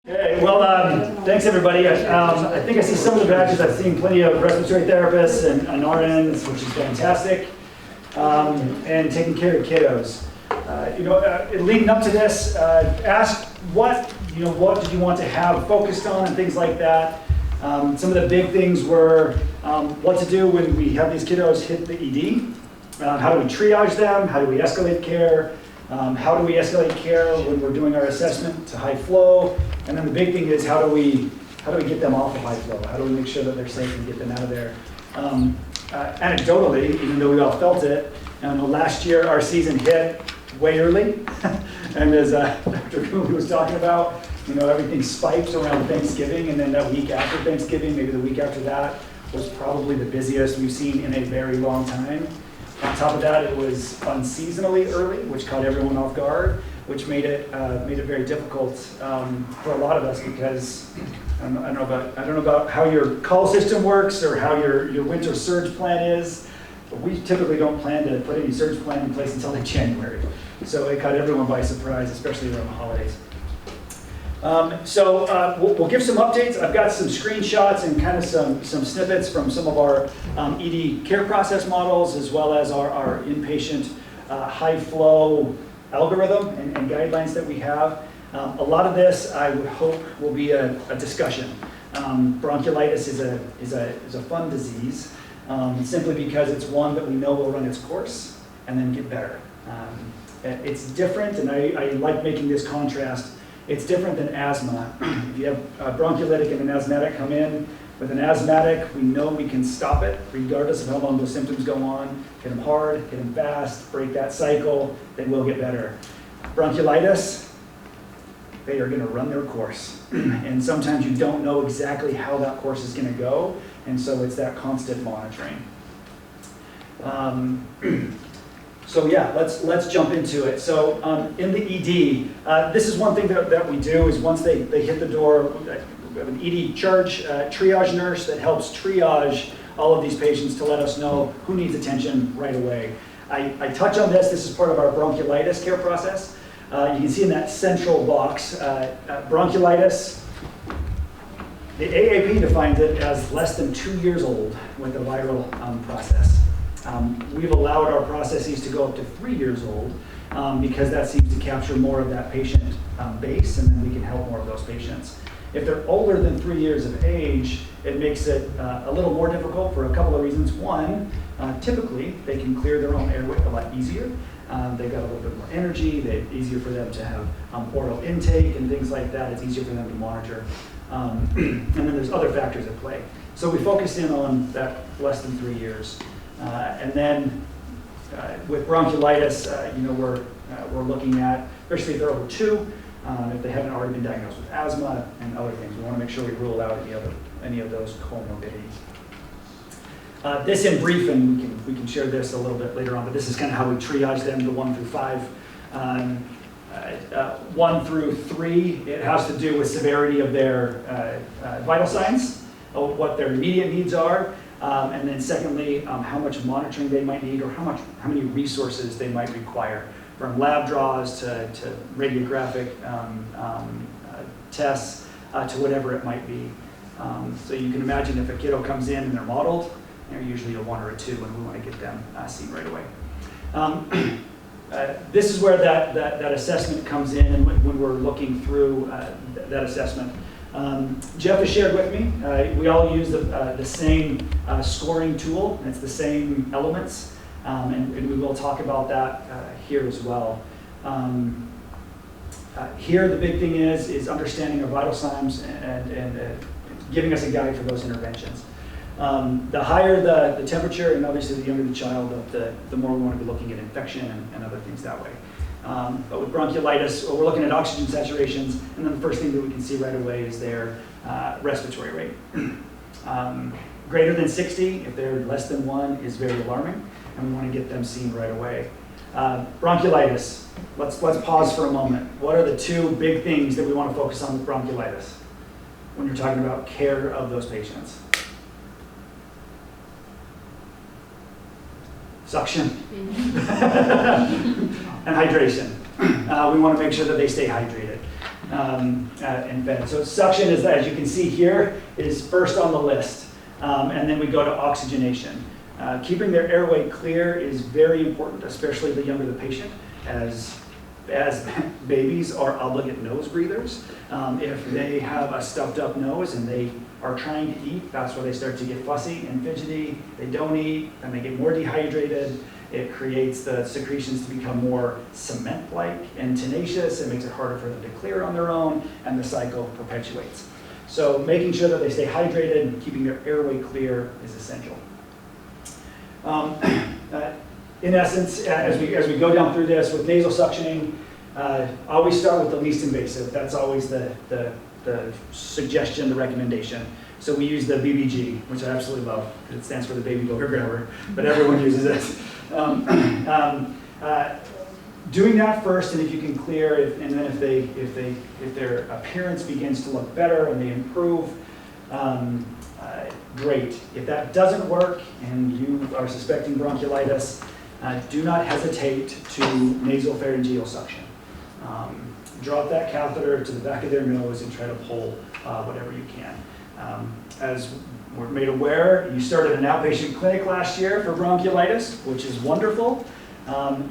Okay, well, thanks everybody. I think I see some of the badges. I've seen plenty of respiratory therapists and RNs, which is fantastic, and taking care of kiddos. Leading up to this, ask what did you want to have focused on and things like that. Some of the big things were what to do when we have these kiddos hit the ED. How do we triage them? How do we escalate care? How do we escalate care when we're doing our assessment to high flow? And then the big thing is how do we get them off of high flow? How do we make sure that they're safe and get them out of there? Anecdotally, even though we all felt it, last year our season hit way early. And as Dr. Coon was talking about, everything spikes around Thanksgiving, and then that week after Thanksgiving, maybe the week after that, was probably the busiest we've seen in a very long time. On top of that, it was unseasonally early, which caught everyone off guard, which made it very difficult for a lot of us because I don't know about how your call system works or how your winter surge plan is, but we typically don't plan to put any surge plan in place until like January. So it caught everyone by surprise, especially around the holidays. We'll give some updates. I've got some screenshots and kind of some snippets from some of our ED care process models, as well as our inpatient high flow algorithm and guidelines that we have. A lot of this, I would hope, will be a discussion. Bronchiolitis is a fun disease, simply because it's one that we know will run its course and then get better. It's different, and I like making this contrast. It's different than asthma. If you have a bronchiolitic and an asthmatic come in, with an asthmatic, we know we can stop it regardless of how long those symptoms go on. Hit them hard, hit them fast, break that cycle, they will get better. Bronchiolitis, they are gonna run their course. And sometimes you don't know exactly how that course is gonna go, and so it's that constant monitoring. So yeah, let's jump into it. So in the ED, this is one thing that we do is once they hit the door, we have an ED charge triage nurse that helps triage all of these patients to let us know who needs attention right away. I touch on this. This is part of our bronchiolitis care process. You can see in that central box, bronchiolitis, the AAP defines it as less than 2 years old with a viral process. We've allowed our processes to go up to 3 years old because that seems to capture more of that patient base, and then we can help more of those patients. If they're older than 3 years of age, it makes it a little more difficult for a couple of reasons. One, typically they can clear their own airway a lot easier. They've got a little bit more energy. It's easier for them to have oral intake and things like that. It's easier for them to monitor. And then there's other factors at play. So we focus in on that less than 3 years. And then with bronchiolitis, we're looking at, especially if they're over 2, if they haven't already been diagnosed with asthma and other things. We want to make sure we rule out any of those comorbidities. This in brief, and we can share this a little bit later on, but this is kind of how we triage them, the 1 through 5. 1 through 3, it has to do with severity of their vital signs, what their immediate needs are. And then secondly, how much monitoring they might need or how many resources they might require, from lab draws to radiographic tests to whatever it might be. So you can imagine if a kiddo comes in and they're mottled, they're usually a 1 or a 2, and we want to get them seen right away. This is where that assessment comes in, and when we're looking through that assessment. Jeff has shared with me, we all use the same scoring tool, and it's the same elements, and we will talk about that here as well. Here the big thing is understanding our vital signs and giving us a guide for those interventions. The higher the temperature, and obviously the younger the child, the more we want to be looking at infection and other things that way. But with bronchiolitis, we're looking at oxygen saturations, and then the first thing that we can see right away is their respiratory rate. Greater than 60, if they're less than 1, is very alarming, and we want to get them seen right away. Bronchiolitis, let's pause for a moment. What are the 2 big things that we want to focus on with bronchiolitis when you're talking about care of those patients? Suction. And hydration. We want to make sure that they stay hydrated. and fed. So suction is, as you can see here, is first on the list. And then we go to oxygenation. Keeping their airway clear is very important, especially the younger the patient, as babies are obligate nose breathers. If they have a stuffed up nose and they are trying to eat, that's where they start to get fussy and fidgety. They don't eat, and they get more dehydrated. It creates the secretions to become more cement-like and tenacious. It makes it harder for them to clear on their own, and the cycle perpetuates. So making sure that they stay hydrated and keeping their airway clear is essential. In essence, as we go down through this with nasal suctioning, always start with the least invasive. That's always the suggestion, the recommendation. So we use the BBG, which I absolutely love. It stands for the baby boger grabber, but everyone uses it. Doing that first, and if you can clear, and then if their appearance begins to look better and they improve, great. If that doesn't work and you are suspecting bronchiolitis, do not hesitate to nasopharyngeal suction. Drop that catheter to the back of their nose and try to pull whatever you can. As we're made aware, you started an outpatient clinic last year for bronchiolitis, which is wonderful.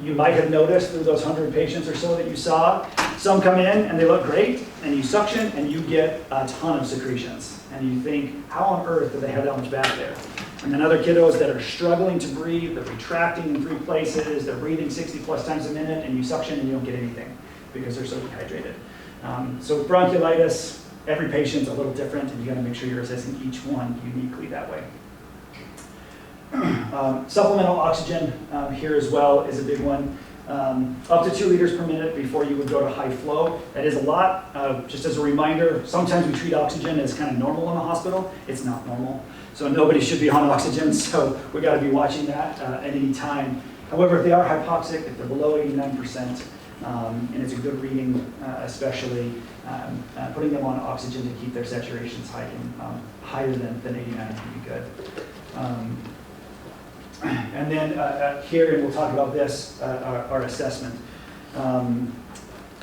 You might have noticed through those 100 patients or so that you saw, some come in and they look great, and you suction and you get a ton of secretions. And you think, how on earth do they have that much back there? And then other kiddos that are struggling to breathe, they're retracting in 3 places, they're breathing 60 plus times a minute, and you suction and you don't get anything because they're so dehydrated. So with bronchiolitis, every patient's a little different, and you gotta make sure you're assessing each one uniquely that way. Supplemental oxygen here as well is a big one. Up to 2 liters per minute before you would go to high flow. That is a lot. Just as a reminder, sometimes we treat oxygen as kind of normal in the hospital. It's not normal. So nobody should be on oxygen, so we got to be watching that at any time. However, if they are hypoxic, if they're below 89%, and it's a good reading, especially, putting them on oxygen to keep their saturations high and, higher than 89 would be good. And then here, and we'll talk about this, our assessment.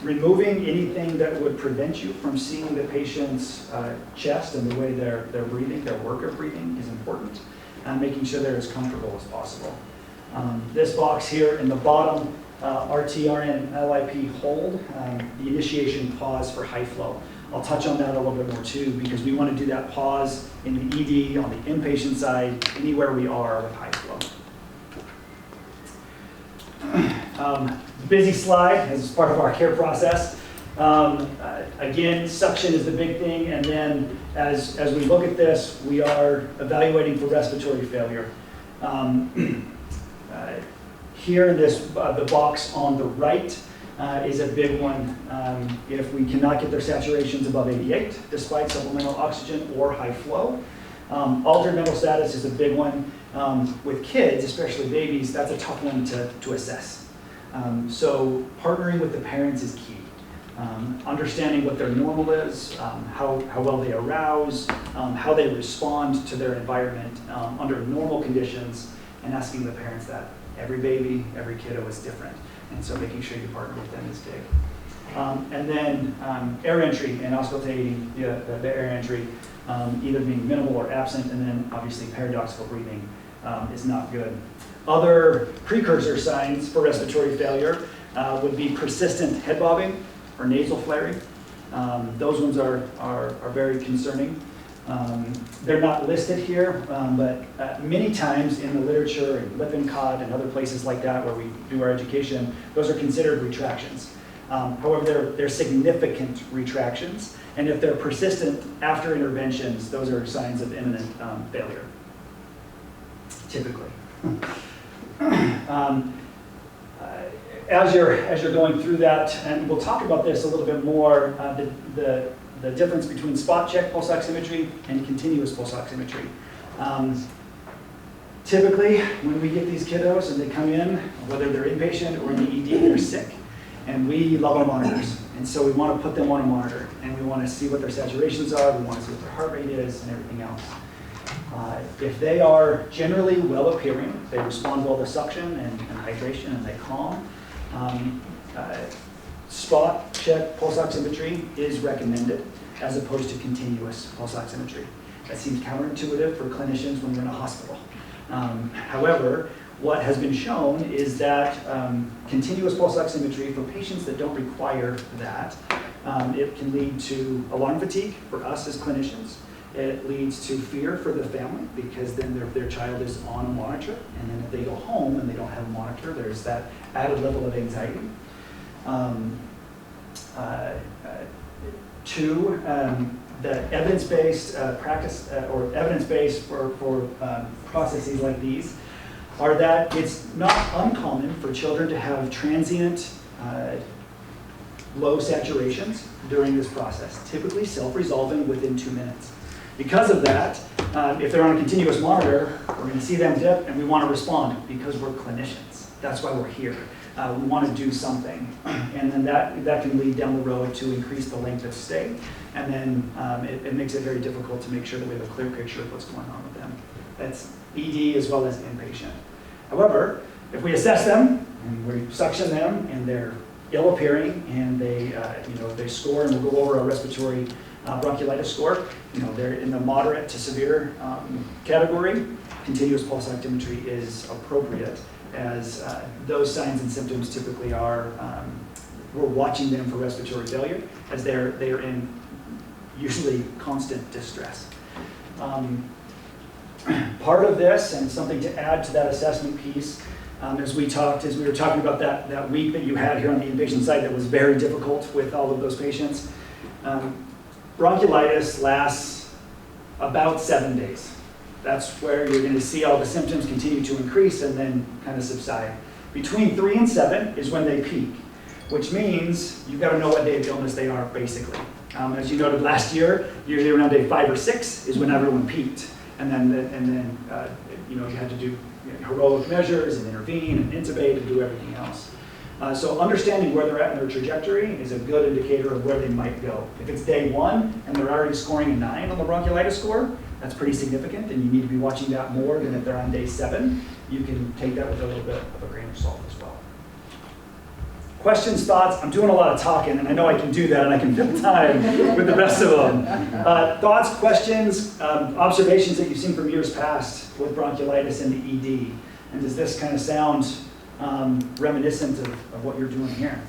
Removing anything that would prevent you from seeing the patient's chest and the way they're breathing, their work of breathing is important, and making sure they're as comfortable as possible. This box here in the bottom, RT, RN, LIP hold, the initiation pause for high flow. I'll touch on that a little bit more too, because we want to do that pause in the ED, on the inpatient side, anywhere we are with high flow. Busy slide as part of our care process. Again, suction is the big thing, and then as we look at this, we are evaluating for respiratory failure. Here in this, the box on the right is a big one. If we cannot get their saturations above 88, despite supplemental oxygen or high flow. Altered mental status is a big one. With kids, especially babies, that's a tough one to assess. So partnering with the parents is key. Understanding what their normal is, how well they arouse, how they respond to their environment under normal conditions, and asking the parents that. Every baby, every kiddo is different, and so making sure you partner with them is big. And then air entry and auscultating the air entry, either being minimal or absent, and then obviously paradoxical breathing is not good. Other precursor signs for respiratory failure would be persistent head bobbing or nasal flaring. Those ones are very concerning. They're not listed here, but many times in the literature, in Lippincott and other places like that where we do our education, those are considered retractions. However, they're significant retractions, and if they're persistent after interventions, those are signs of imminent failure, typically. As you're going through that, and we'll talk about this a little bit more, the difference between spot check pulse oximetry and continuous pulse oximetry. Typically, when we get these kiddos and they come in, whether they're inpatient or in the ED, they're sick. And we love our monitors. And so we want to put them on a monitor. And we want to see what their saturations are. We want to see what their heart rate is and everything else. If they are generally well appearing, they respond well to suction and hydration, and they calm. spot check pulse oximetry is recommended as opposed to continuous pulse oximetry. That seems counterintuitive for clinicians when we're in a hospital. However, what has been shown is that continuous pulse oximetry for patients that don't require that, it can lead to alarm fatigue for us as clinicians. It leads to fear for the family because then their child is on a monitor, and then if they go home and they don't have a monitor, there's that added level of anxiety. Two, the evidence-based practice or evidence-based for processes like these are that it's not uncommon for children to have transient low saturations during this process, typically self-resolving within 2 minutes. Because of that, if they're on a continuous monitor, we're going to see them dip and we want to respond because we're clinicians. That's why we're here. We want to do something. And then that can lead down the road to increase the length of stay. And then it makes it very difficult to make sure that we have a clear picture of what's going on with them. That's ED as well as inpatient. However, if we assess them and we suction them and they're ill appearing and they score, and we'll go over a respiratory bronchiolitis score, they're in the moderate to severe category, continuous pulse oximetry is appropriate, as those signs and symptoms typically are, we're watching them for respiratory failure, as they're in usually constant distress. Part of this, and something to add to that assessment piece, as we were talking about that week that you had here on the inpatient side that was very difficult with all of those patients, bronchiolitis lasts about 7 days. That's where you're going to see all the symptoms continue to increase and then kind of subside. Between 3 and 7 is when they peak, which means you've got to know what day of illness they are, basically. As you noted last year, usually around day 5 or 6 is when everyone peaked. And then you had to do heroic measures and intervene and intubate and do everything else. So understanding where they're at in their trajectory is a good indicator of where they might go. If it's day 1 and they're already scoring a 9 on the bronchiolitis score, that's pretty significant, and you need to be watching that more than if they're on day 7. You can take that with a little bit of a grain of salt as well. Questions, thoughts? I'm doing a lot of talking, and I know I can do that, and I can fill time with the rest of them. Thoughts, questions, observations that you've seen from years past with bronchiolitis and the ED, and does this kind of sound reminiscent of what you're doing here?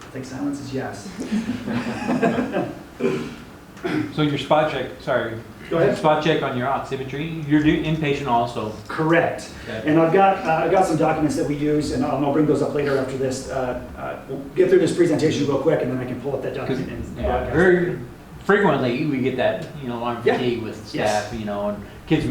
I think silence is yes. So your spot check, sorry. Go ahead. Spot check on your oximetry, you're doing inpatient also. Correct. Okay. And I've got some documents that we use, and I'll bring those up later after this. We'll get through this presentation real quick, and then I can pull up that document and broadcast. Very frequently we get that, alarm fatigue with staff, and kids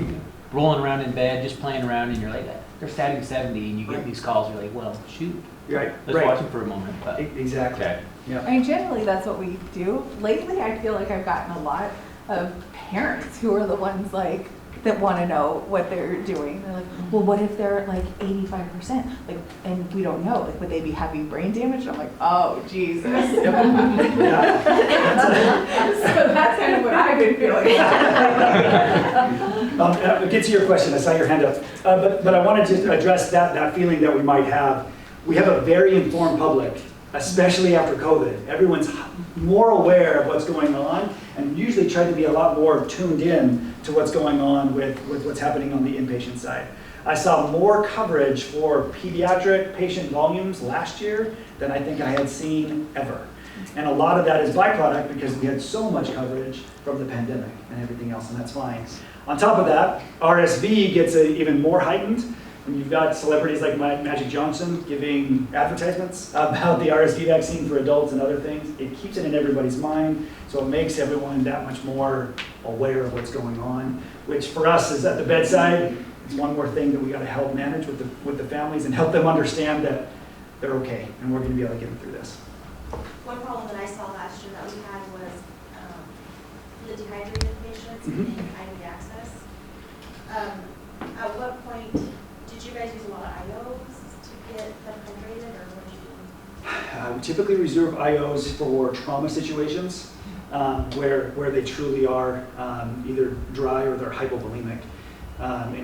rolling around in bed, just playing around, and you're like, they're statting 70, and you get these calls, you're like, well, shoot. Right. Let's watch them for a moment. But. Exactly. Okay. Yeah. I mean, generally that's what we do. Lately, I feel like I've gotten a lot of parents who are the ones that want to know what they're doing. They're like, well, what if they're 85%? And we don't know. Would they be having brain damage? And I'm like, oh, Jesus. Yeah. So that's kind of what I've been feeling. I'll get to your question. I saw your hand up. But I wanted to address that feeling that we might have. We have a very informed public, especially after COVID. Everyone's more aware of what's going on and usually try to be a lot more tuned in to what's going on with what's happening on the inpatient side. I saw more coverage for pediatric patient volumes last year than I think I had seen ever. And a lot of that is byproduct because we had so much coverage from the pandemic and everything else, and that's fine. On top of that, RSV gets even more heightened. And you've got celebrities like Magic Johnson giving advertisements about the RSV vaccine for adults and other things. It keeps it in everybody's mind, so it makes everyone that much more aware of what's going on, which for us is at the bedside. It's one more thing that we got to help manage with the families and help them understand that they're okay and we're going to be able to get them through this. One problem that I saw last year that we had was the dehydrated patients and IV access. At what point did you guys use a lot of IOs to get them hydrated, or what did you do? We typically reserve IOs for trauma situations where they truly are either dry or they're hypovolemic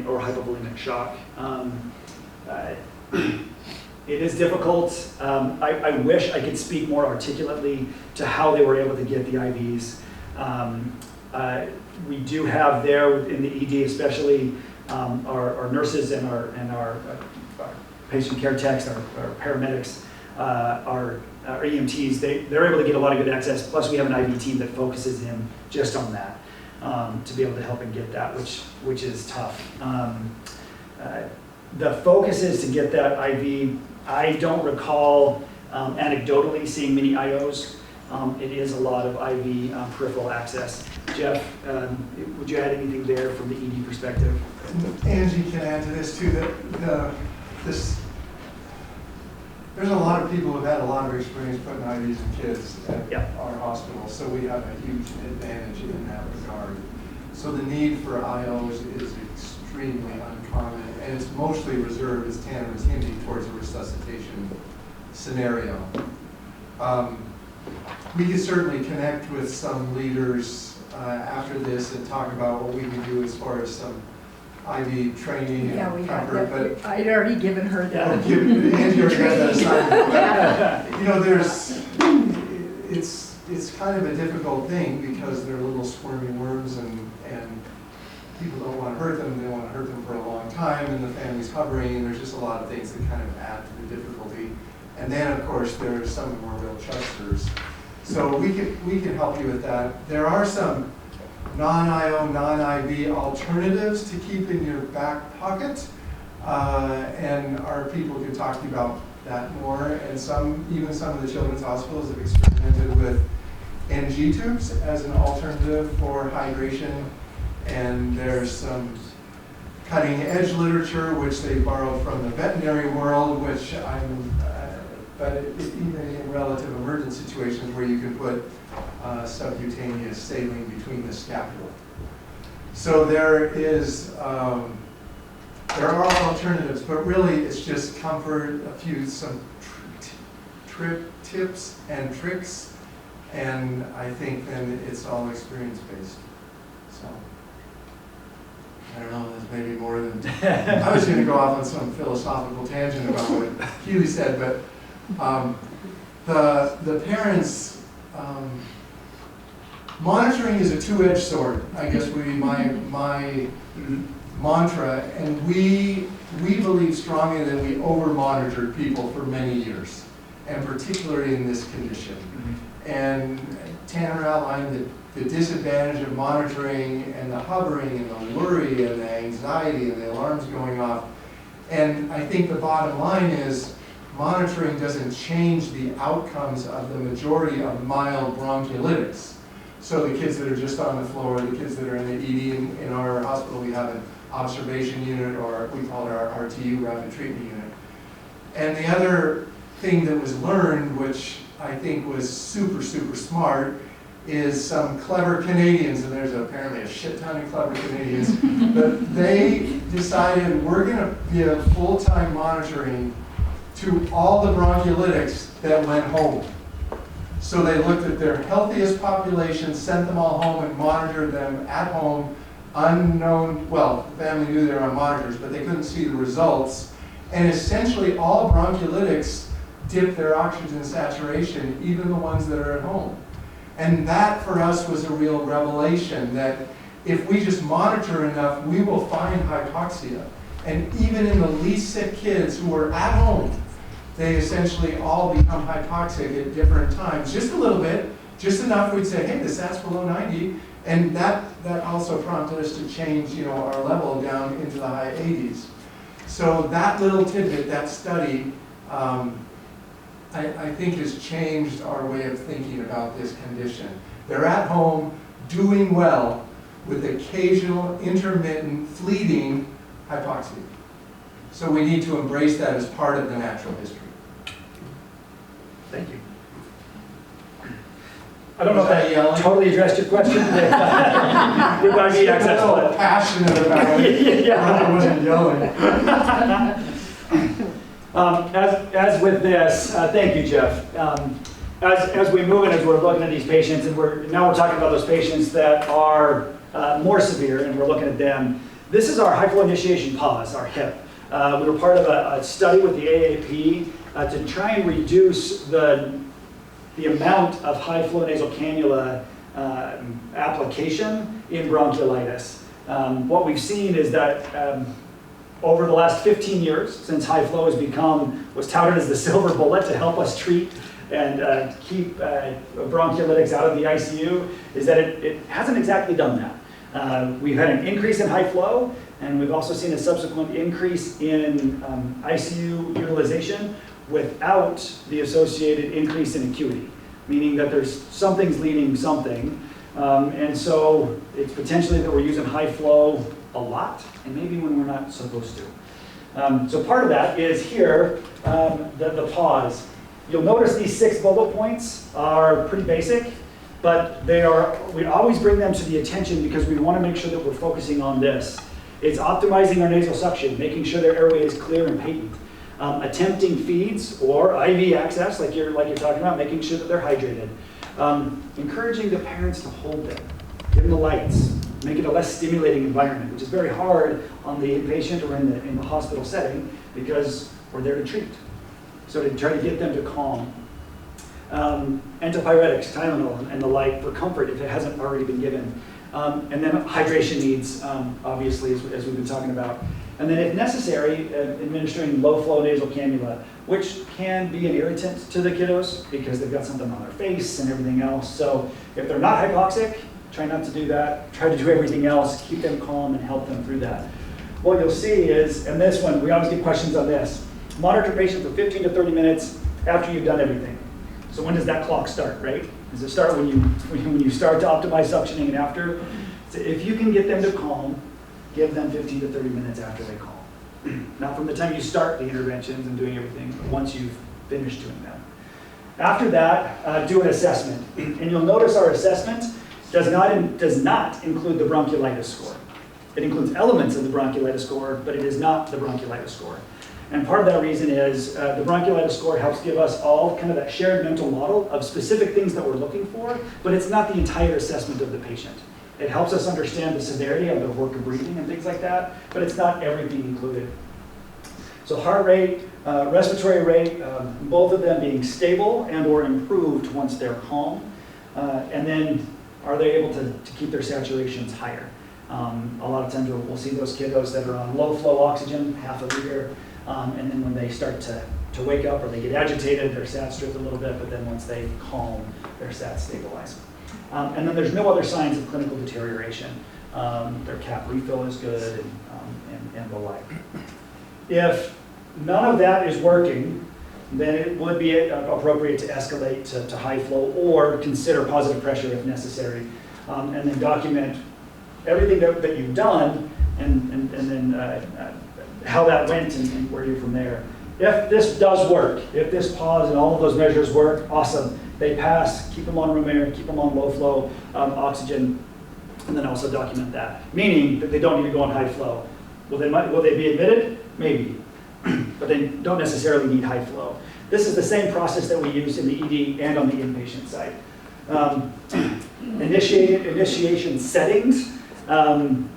or hypovolemic shock. It is difficult. I wish I could speak more articulately to how they were able to get the IVs. We do have there in the ED especially our nurses and our patient care techs, our paramedics, our EMTs, they're able to get a lot of good access. Plus we have an IV team that focuses in just on that to be able to help and get that, which is tough. The focus is to get that IV. I don't recall anecdotally seeing many IOs. It is a lot of IV peripheral access. Jeff, would you add anything there from the ED perspective? Angie can add to this too, that there's a lot of people who've had a lot of experience putting IVs in kids at our hospital, so we have a huge advantage in that regard. So the need for IOs is extremely uncommon, and it's mostly reserved, as Tanner was hinting, towards a resuscitation scenario. We could certainly connect with some leaders after this and talk about what we can do as far as some IV training and comfort, but I'd already given her that. Angie already had that assignment. But, you know, it's kind of a difficult thing because they're little squirmy worms and people don't want to hurt them. They want to hurt them for a long time, and the family's hovering, and there's just a lot of things that kind of add to the difficulty. And then, of course, there's some more real trusters. So we can help you with that. There are some non-IO, non-IV alternatives to keep in your back pocket, and our people can talk to you about that more. And even some of the children's hospitals have experimented with NG tubes as an alternative for hydration. And there's some cutting edge literature which they borrowed from the veterinary world, which but even in relative emergent situations where you can put subcutaneous saline between the scapula. So there are alternatives, but really it's just comfort, some tips and tricks, and I think then it's all experience based. So I don't know, there's maybe more than I was going to go off on some philosophical tangent about what Keely said, but the parents, monitoring is a two-edged sword, I guess would be my mantra, and we believe strongly that we over-monitored people for many years, and particularly in this condition. And Tanner outlined the disadvantage of monitoring and the hovering and the worry and the anxiety and the alarms going off. And I think the bottom line is monitoring doesn't change the outcomes of the majority of mild bronchiolitis. So the kids that are just on the floor, the kids that are in the ED, in our hospital we have an observation unit, or we call it our RTU, rapid treatment unit. And the other thing that was learned, which I think was super, super smart, is some clever Canadians, and there's apparently a shit ton of clever Canadians, but they decided we're going to give full-time monitoring to all the bronchiolitics that went home. So they looked at their healthiest population, sent them all home, and monitored them at home, unknown, well, the family knew they were on monitors, but they couldn't see the results. And essentially all bronchiolitics dip their oxygen saturation, even the ones that are at home. And that for us was a real revelation, that if we just monitor enough, we will find hypoxia. And even in the least sick kids who are at home, they essentially all become hypoxic at different times. Just a little bit, just enough we'd say, hey, the SAT's below 90. And that also prompted us to change, our level down into the high 80s. So that little tidbit, that study, I think has changed our way of thinking about this condition. They're at home, doing well, with occasional, intermittent, fleeting hypoxia. So we need to embrace that as part of the natural history. Thank you. I don't know if that totally addressed your question with IV access. I'm a little passionate about it. Yeah. I wasn't yelling. As with this, thank you, Jeff. As we move in, as we're looking at these patients, and now we're talking about those patients that are more severe, and we're looking at them. This is our high flow initiation pause, our HIP. We were part of a study with the AAP to try and reduce the amount of high flow nasal cannula application in bronchiolitis. What we've seen is that over the last 15 years, since high flow was touted as the silver bullet to help us treat and keep bronchiolitics out of the ICU, is that it hasn't exactly done that. We've had an increase in high flow, and we've also seen a subsequent increase in ICU utilization without the associated increase in acuity, meaning that something's leading something. And so it's potentially that we're using high flow a lot, and maybe when we're not supposed to. So part of that is here, the pause. You'll notice these 6 bullet points are pretty basic, but we always bring them to the attention because we want to make sure that we're focusing on this. It's optimizing our nasal suction, making sure their airway is clear and patent. Attempting feeds or IV access, like you're talking about, making sure that they're hydrated. Encouraging the parents to hold them, give them the lights, make it a less stimulating environment, which is very hard on the inpatient or in the hospital setting because we're there to treat. So to try to get them to calm. Antipyretics, Tylenol, and the like for comfort if it hasn't already been given. And then hydration needs, obviously, as we've been talking about. And then if necessary, administering low flow nasal cannula, which can be an irritant to the kiddos because they've got something on their face and everything else. So if they're not hypoxic, try not to do that. Try to do everything else, keep them calm and help them through that. What you'll see is, and this one, we always get questions on this, monitor patient for 15 to 30 minutes after you've done everything. So when does that clock start, right? Does it start when you start to optimize suctioning and after? So if you can get them to calm, give them 15 to 30 minutes after they calm. Not from the time you start the interventions and doing everything, but once you've finished doing them. After that, do an assessment. And you'll notice our assessment does not include the bronchiolitis score. It includes elements of the bronchiolitis score, but it is not the bronchiolitis score. And part of that reason is the bronchiolitis score helps give us all kind of that shared mental model of specific things that we're looking for, but it's not the entire assessment of the patient. It helps us understand the severity of their work of breathing and things like that, but it's not everything included. So heart rate, respiratory rate, both of them being stable and or improved once they're calm. And then are they able to keep their saturations higher? A lot of times we'll see those kiddos that are on low flow oxygen, half a liter, and then when they start to wake up or they get agitated, their sats drift a little bit, but then once they calm, their sats stabilize. And then there's no other signs of clinical deterioration. Their cap refill is good and the like. If none of that is working, then it would be appropriate to escalate to high flow or consider positive pressure if necessary. And then document everything that you've done and then how that went and where you're from there. If this does work, if this pause and all of those measures work, awesome. They pass, keep them on room air, keep them on low flow oxygen, and then also document that. Meaning that they don't need to go on high flow. Will they be admitted? Maybe, but they don't necessarily need high flow. This is the same process that we use in the ED and on the inpatient side. Initiation settings.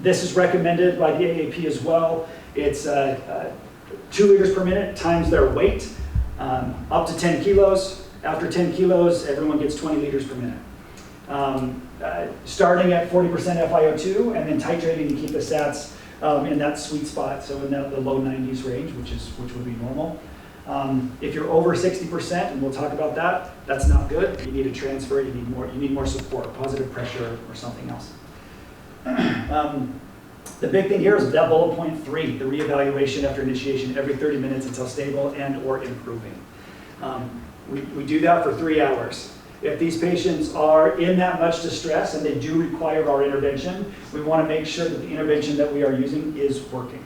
This is recommended by the AAP as well. It's 2 liters per minute times their weight, up to 10 kilos. After 10 kilos, everyone gets 20 liters per minute. Starting at 40% FiO2 and then titrating to keep the sats in that sweet spot, so in the low 90s range, which would be normal. If you're over 60%, and we'll talk about that, that's not good. You need a transfer, you need more support, positive pressure or something else. The big thing here is that bullet point 3, the reevaluation after initiation every 30 minutes until stable and or improving. We do that for 3 hours. If these patients are in that much distress and they do require our intervention, we want to make sure that the intervention that we are using is working.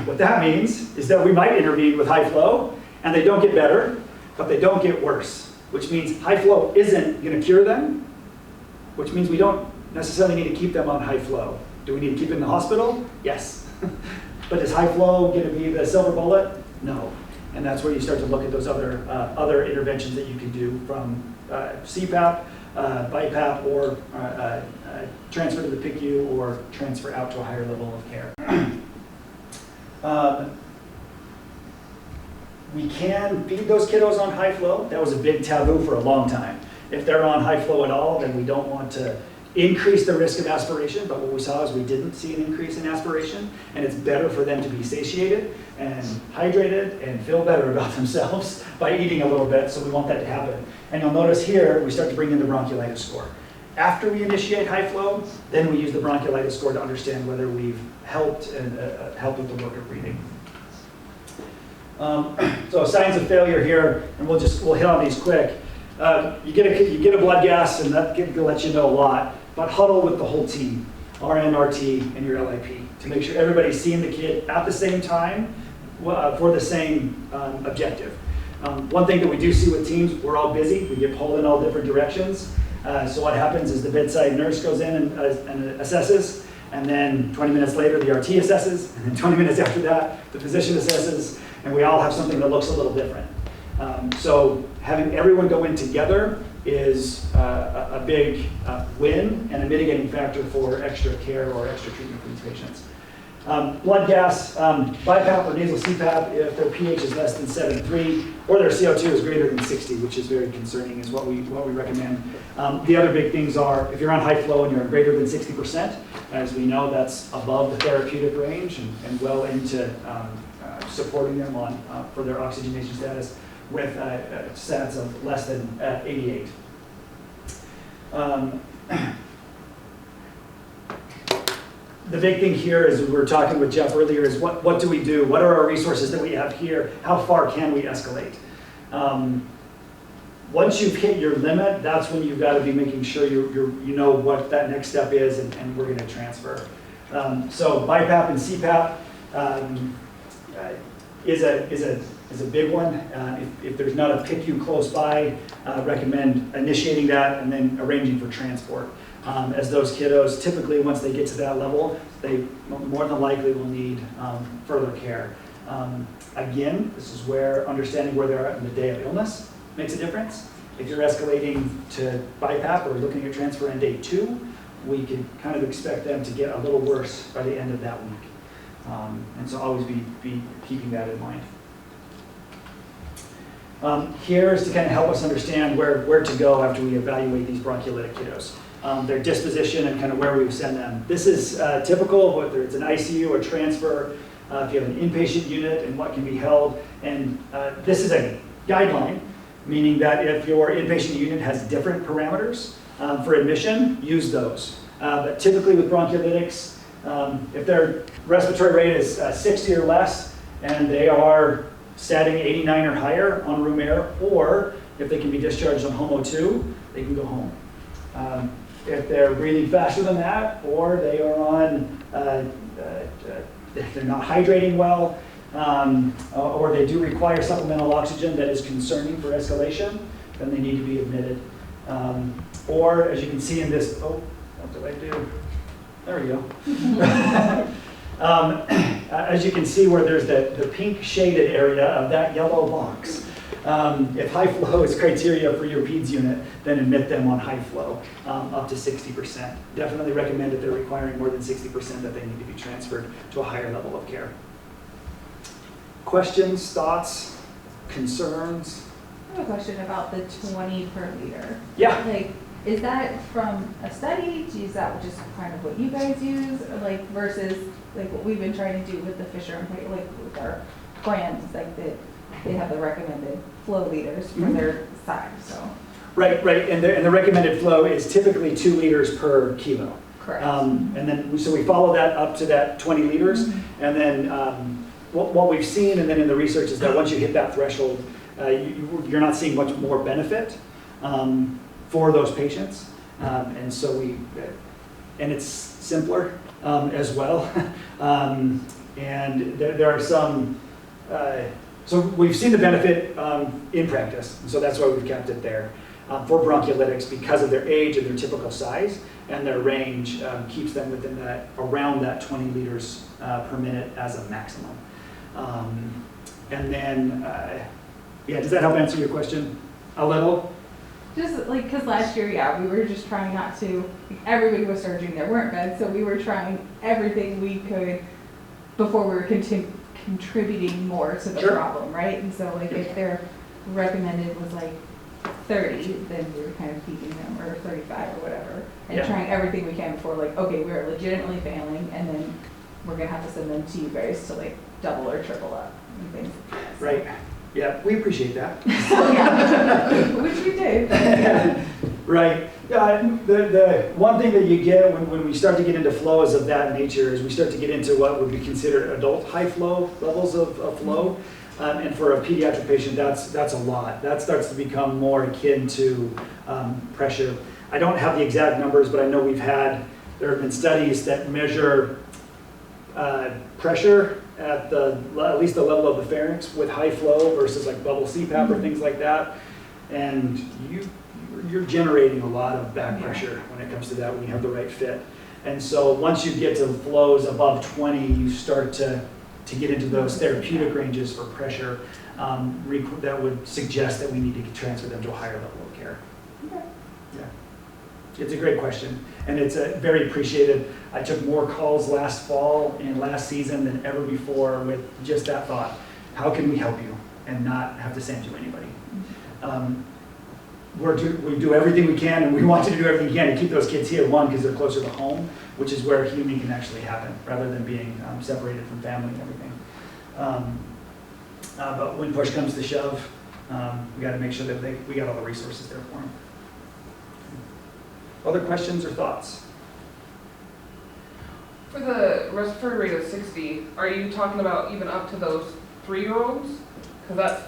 What that means is that we might intervene with high flow and they don't get better, but they don't get worse, which means high flow isn't going to cure them, which means we don't necessarily need to keep them on high flow. Do we need to keep them in the hospital? Yes. But is high flow going to be the silver bullet? No. And that's where you start to look at those other interventions that you can do from CPAP, BiPAP, or transfer to the PICU, or transfer out to a higher level of care. We can feed those kiddos on high flow. That was a big taboo for a long time. If they're on high flow at all, then we don't want to increase the risk of aspiration, but what we saw is we didn't see an increase in aspiration, and it's better for them to be satiated and hydrated and feel better about themselves by eating a little bit, so we want that to happen. And you'll notice here, we start to bring in the bronchiolitis score. After we initiate high flow, then we use the bronchiolitis score to understand whether we've helped and helped with the work of breathing. So signs of failure here, and we'll hit on these quick. You get a blood gas, and that lets you know a lot. But huddle with the whole team, RN, RT, and your LIP, to make sure everybody's seeing the kid at the same time for the same objective. One thing that we do see with teams, we're all busy. We get pulled in all different directions. So what happens is the bedside nurse goes in and assesses, and then 20 minutes later the RT assesses, and then 20 minutes after that the physician assesses, and we all have something that looks a little different. So having everyone go in together is a big win and a mitigating factor for extra care or extra treatment for these patients. Blood gas, BiPAP or nasal CPAP if their pH is less than 7.3 or their CO2 is greater than 60, which is very concerning, is what we recommend. The other big things are if you're on high flow and you're greater than 60%, as we know that's above the therapeutic range and well into supporting them for their oxygenation status with stats of less than 88. The big thing here is, we were talking with Jeff earlier, is what do we do? What are our resources that we have here? How far can we escalate? Once you've hit your limit, that's when you've got to be making sure you know what that next step is, and we're going to transfer. So BiPAP and CPAP is a big one. If there's not a PICU close by, recommend initiating that and then arranging for transport. As those kiddos, typically once they get to that level, they more than likely will need further care. Again, this is where understanding where they're at in the day of illness makes a difference. If you're escalating to BiPAP or looking at transfer in day 2, we can kind of expect them to get a little worse by the end of that week. And so always be keeping that in mind. Here is to kind of help us understand where to go after we evaluate these bronchiolitic kiddos. Their disposition and kind of where we would send them. This is typical, whether it's an ICU or transfer, if you have an inpatient unit and what can be held. And this is a guideline, meaning that if your inpatient unit has different parameters for admission, use those. But typically with bronchiolitics, if their respiratory rate is 60 or less, and they are statting 89 or higher on room air, or if they can be discharged on home O2, they can go home. If they're breathing faster than that, or they are on, if they're not hydrating well, or they do require supplemental oxygen that is concerning for escalation, then they need to be admitted. Or as you can see in this, oh, what did I do? There we go. As you can see where there's the pink shaded area of that yellow box. If high flow is criteria for your PEDS unit, then admit them on high flow, up to 60%. Definitely recommend if they're requiring more than 60% that they need to be transferred to a higher level of care. Questions, thoughts, concerns? I have a question about the 20 per liter. Yeah. Like, is that from a study? Is that just kind of what you guys use? Or like versus like what we've been trying to do with the Fisher and Paykel, like with our plans, like that they have the recommended flow liters for their size. So. Right. And the recommended flow is typically 2 liters per kilo. Correct. And then so we follow that up to that 20 liters, and then what we've seen, and then in the research is that once you hit that threshold, you're not seeing much more benefit for those patients, and so and it's simpler as well, and there are some. So we've seen the benefit in practice, and so that's why we've kept it there for bronchiolitics, because of their age and their typical size, and their range keeps them within around that 20 liters per minute as a maximum. And then, yeah, does that help answer your question a little? Just like, because last year, we were just trying not to, everybody was surging, there weren't beds, so we were trying everything we could before we were contributing more to the Sure. problem, right? And so like if their recommended was like 30, then we're kind of keeping them, or 35 or whatever, and Yeah. trying everything we can before like, okay, we're legitimately failing, and then we're gonna have to send them to you guys to like double or triple up and things like that. So- Right. Yeah, we appreciate that. So, yeah, which we did, but yeah. Right. The one thing that you get when we start to get into flows of that nature is we start to get into what would be considered adult high flow levels of flow. And for a pediatric patient, that's a lot. That starts to become more akin to pressure. I don't have the exact numbers, but I know there have been studies that measure pressure at least the level of the pharynx with high flow versus like bubble CPAP or things like that. And you're generating a lot of back pressure when it comes to that when you have the right fit. And so once you get to flows above 20, you start to get into those therapeutic ranges for pressure that would suggest that we need to transfer them to a higher level of care. Okay. Yeah. It's a great question, and it's very appreciated. I took more calls last fall and last season than ever before with just that thought. How can we help you and not have to send you anybody? We do everything we can, and we want you to do everything you can to keep those kids here, one, because they're closer to home, which is where healing can actually happen, rather than being separated from family and everything. But when push comes to shove, we got to make sure that we got all the resources there for them. Other questions or thoughts? For the respiratory rate of 60, are you talking about even up to those 3-year-olds? Because that's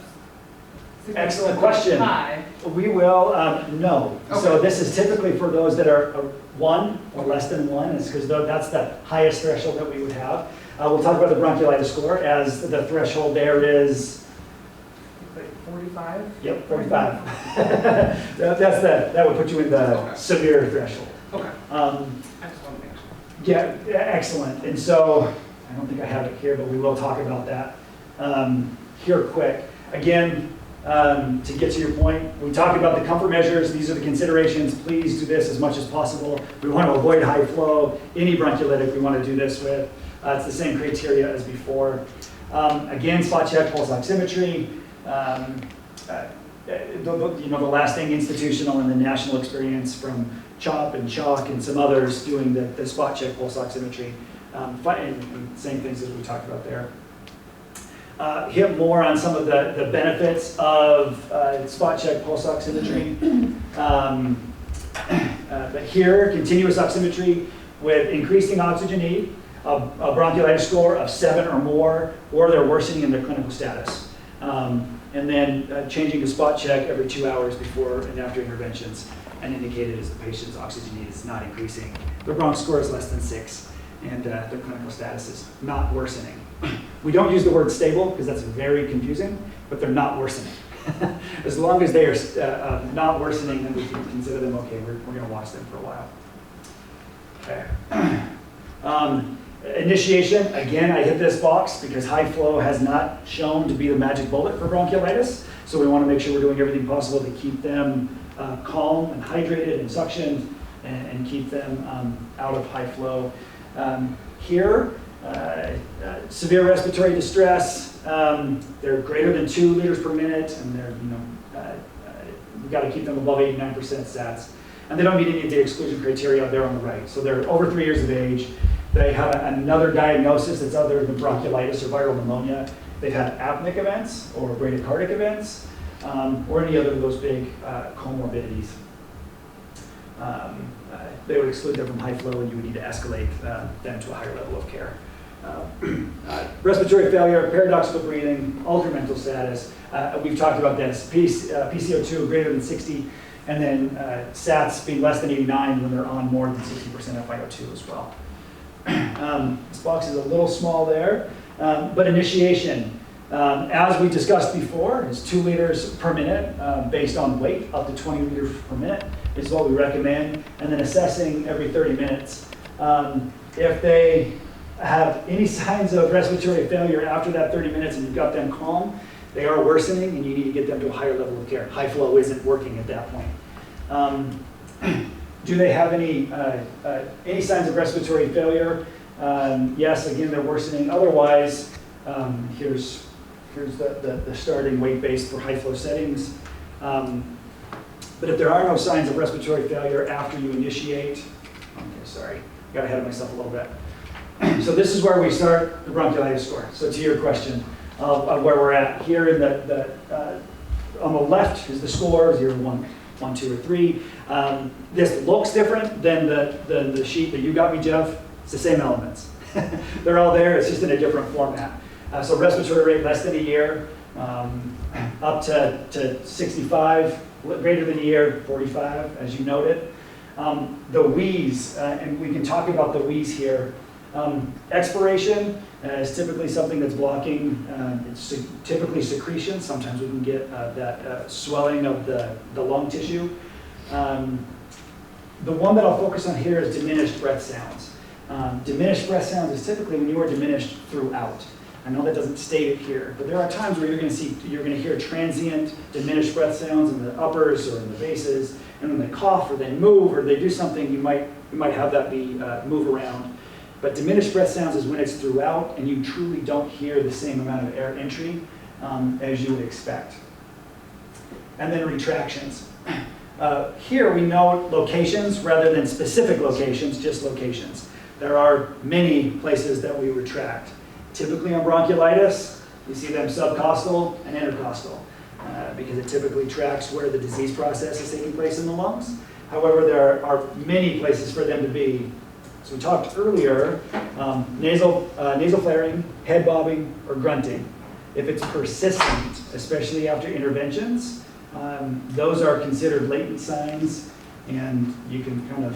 Excellent question. high. We will, no. So Okay. this is typically for those that are 1 or less than 1, it's because that's the highest threshold that we would have. We'll talk about the bronchiolitis score, as the threshold there is, Like 45? yep, 45. That would put you in the Okay. severe threshold. Okay. Excellent. Yeah, excellent. And so, I don't think I have it here, but we will talk about that here quick. Again, to get to your point, we talked about the comfort measures. These are the considerations. Please do this as much as possible. We want to avoid high flow. Any broncholytic we want to do this with. It's the same criteria as before. Again, spot check, pulse oximetry. The lasting institutional and the national experience from CHOP and CHOC and some others doing the spot check pulse oximetry. And same things as we talked about there. Hit more on some of the benefits of spot check pulse oximetry. But here, continuous oximetry with increasing oxygen need, a bronchiolitis score of 7 or more, or they're worsening in their clinical status. And then changing to spot check every 2 hours before and after interventions, and indicated as the patient's oxygen need is not increasing. Their bronch score is less than 6, and their clinical status is not worsening. We don't use the word stable because that's very confusing, but they're not worsening. As long as they are not worsening, then we can consider them okay. We're going to watch them for a while. Okay. Initiation, again, I hit this box because high flow has not shown to be the magic bullet for bronchiolitis. So we want to make sure we're doing everything possible to keep them calm and hydrated and suctioned and keep them out of high flow. Here, severe respiratory distress, they're greater than 2 liters per minute, and they're, we've got to keep them above 89% SATs. And they don't meet any of the exclusion criteria there on the right. So they're over 3 years of age. They have another diagnosis that's other than bronchiolitis or viral pneumonia. They've had apneic events or bradycardic events, or any other of those big comorbidities. They would exclude them from high flow, and you would need to escalate them to a higher level of care. Respiratory failure, paradoxical breathing, altered mental status. We've talked about this. PCO2 greater than 60, and then SATs being less than 89 when they're on more than 60% FiO2 as well. This box is a little small there, but initiation, as we discussed before, is 2 liters per minute based on weight, up to 20 liters per minute is what we recommend, and then assessing every 30 minutes. If they have any signs of respiratory failure after that 30 minutes and you've got them calm, they are worsening and you need to get them to a higher level of care. High flow isn't working at that point. Do they have any signs of respiratory failure? Yes, again, they're worsening. Otherwise, Here's the starting weight base for high flow settings. But if there are no signs of respiratory failure after you initiate, okay, sorry, got ahead of myself a little bit. So this is where we start the bronchiolitis score. So to your question of where we're at, here in on the left is the score, 0, 1, 1, 2, or 3. This looks different than the sheet that you got me, Jeff. It's the same elements. They're all there, it's just in a different format. So respiratory rate less than a year, up to 65, greater than a year, 45, as you noted. The wheeze, and we can talk about the wheeze here. Expiration is typically something that's blocking, it's typically secretion. Sometimes we can get that swelling of the lung tissue. The one that I'll focus on here is diminished breath sounds. Diminished breath sounds is typically when you are diminished throughout. I know that doesn't state it here, but there are times where you're going to hear transient diminished breath sounds in the uppers or in the bases, and when they cough or they move or they do something, you might have that be move around. But diminished breath sounds is when it's throughout and you truly don't hear the same amount of air entry as you would expect. And then retractions. Here we know locations rather than specific locations, just locations. There are many places that we retract. Typically on bronchiolitis, you see them subcostal and intercostal because it typically tracks where the disease process is taking place in the lungs. However, there are many places for them to be. So we talked earlier, nasal flaring, head bobbing, or grunting. If it's persistent, especially after interventions, those are considered latent signs, and you can kind of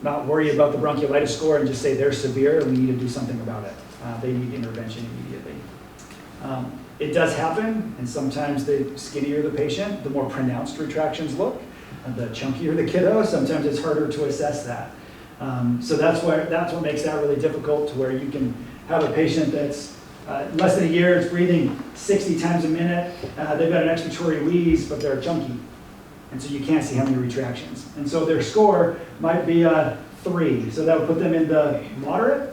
not worry about the bronchiolitis score and just say they're severe and we need to do something about it. They need intervention immediately. It does happen, and sometimes the skinnier the patient, the more pronounced retractions look. The chunkier the kiddo, sometimes it's harder to assess that. So that's what makes that really difficult, to where you can have a patient that's less than a year, is breathing 60 times a minute, they've got an expiratory wheeze, but they're chunky. And so you can't see how many retractions. And so their score might be a 3. So that would put them in the moderate.